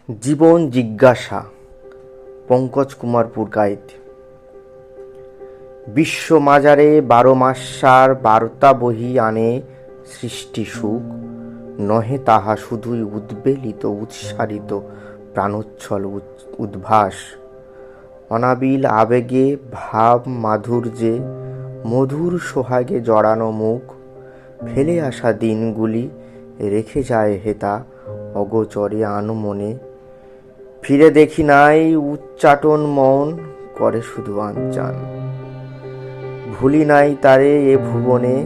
জীবন জিজ্ঞাসা পঙ্কজ কুমার পুরকাইত। বিশ্ব মাজারে 12 মাসার বার্তা বহি আনে সৃষ্টি সুখ, নহে তাহা শুধুই উদ্বেলিত উৎসারিত প্রাণোচ্ছল উদ্ভাস। অনাবিল আবেগে ভাব মাধুর্যে মধুর সোহাগে জড়ানো মুখ, ফেলে আসা দিনগুলি রেখে যায় হেতা অগোচরে আনমনে। ফিরে দেখি নাই উচ্চাটন মন করে শুধু আনচান। ভুলি নাই তারে এ ভুবনে,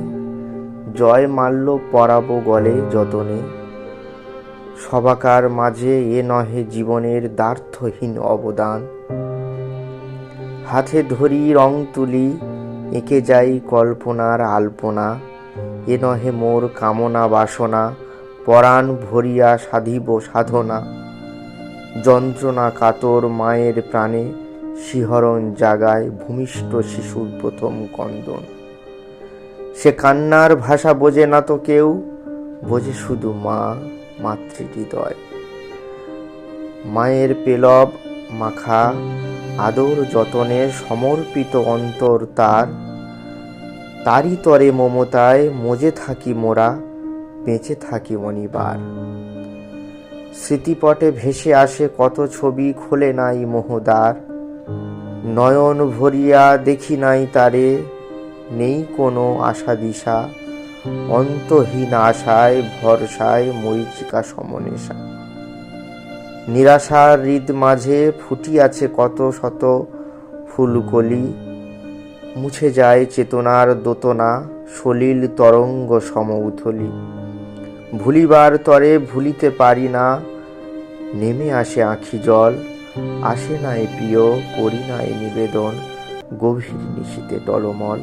জয় মাল্য পরাবো গলে যতনে। সবাকার মাঝে এ নহে জীবনের দ্বার্থহীন অবদান। হাতে ধরি রং তুলি এঁকে যাই কল্পনার আলপনা। এ নহে মোর কামনা বাসনা, পরাণ ভরিয়া সাধিব সাধনা। যন্ত্রণা কাতর মায়ের প্রাণে শিহরণ জাগায় ভূমিষ্ঠ শিশুর প্রথম কন্দন। সে কান্নার ভাষা বোঝে না তো কেউ, বোঝে শুধু মা, মাতৃহৃদয়। মায়ের পেলব মাখা আদর যতনে সমর্পিত অন্তর তার। তারই তরে মমতায় মজে থাকি মোরা, বেঁচে থাকি অনিবার। স্মৃতিপটে ভেসে আসে কত ছবি, খোলে নাই মোহদ্বার। নয়ন ভরিয়া দেখি নাই তারে, নেই কোনো আশা দিশা। অন্তহীন আশায় ভরসায় মরীচিকা সমনেশা। নিরাশার হৃদ মাঝে ফুটিয়াছে কত শত ফুলকলি। মুছে যায় চেতনার দোতনা, সলিল তরঙ্গ সম উথলি। ভুলিবার তরে ভুলিতে পারি না, নেমে আসে আঁখি জল। আসে নাই প্রিয়, করি নাই নিবেদন, গভীর নিশীতে টলমল।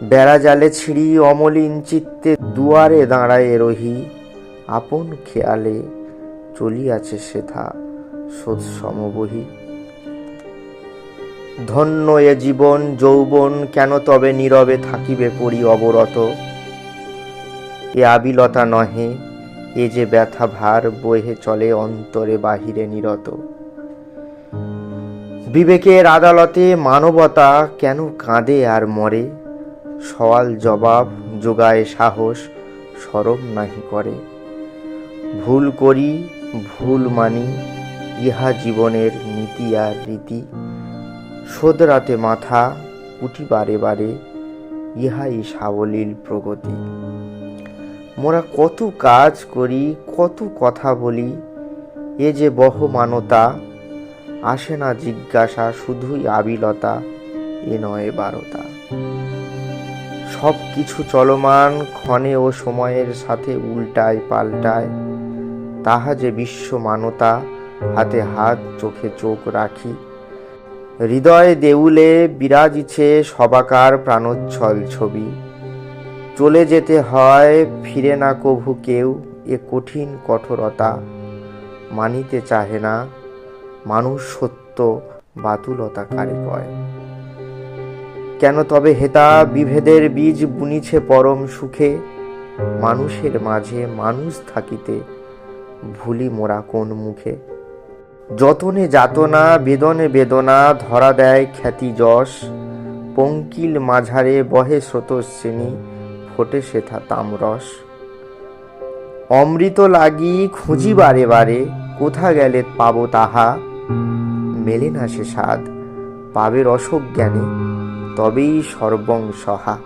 বেড়া জালে ছিঁড়ি অমলিন চিত্তে দুয়ারে দাঁড়ায় রহি। আপন খেয়ালে চলিয়াছে সেথা স্রোত সমবহি। ধন্য এ জীবন যৌবন, কেন তবে নীরবে থাকিবে পড়ি অবরত। এ আবিলতা নহে, এ যে ব্যথা ভার বহে চলে অন্তরে বাহিরে নিরত। বিবেকের আদালতে মানবতা কেন কাঁদে আর মরে। সওয়াল জবাব যোগায় সাহস, শরম নাহি করে। ভুল করি ভুল মানি, ইহা জীবনের নীতি আর রীতি। শোধরাতে মাথা উঠি বারে বারে, ইহাই সাবলীল প্রগতি। মোরা কত কাজ করি, কত কথা বলি, এ যে বহমানতা। আসে না জিজ্ঞাসা, শুধুই আবিলতা, এ নয় বারতা। সব কিছু চলমান ক্ষণে ও সময়ের সাথে উল্টায় পাল্টায়। তাহা যে বিশ্ব মানতা, হাতে হাত চোখে চোখ রাখি। হৃদয় দেউলে বিরাজিছে সবাকার প্রাণোচ্ছল ছবি। চলে যেতে হয় ফিরে না কভু কেউ, এ কঠিন কঠোরতা। মানিতে চাহে না মানুষ সত্য, বাতুলতা কারে কয়। কেন তবে হেতা বিভেদের বীজ বুনিছে পরম সুখে। মানুষের মাঝে মানুষ থাকিতে ভুলি মোরা কোন মুখে। যতনে যাতনা বেদনে বেদনা, ধরা দেয় খ্যাতি যশ। পঙ্কিল মাঝারে বহে স্রোতস্বিনী, ফোটে সেথা তামরস। অমৃত লাগি খুঁজি বারে বারে, কোথা গেলে পাবো তাহা। মেলে না সে স্বাদ, পাবে রসজ্ঞানে, তবেই সর্বং সহা।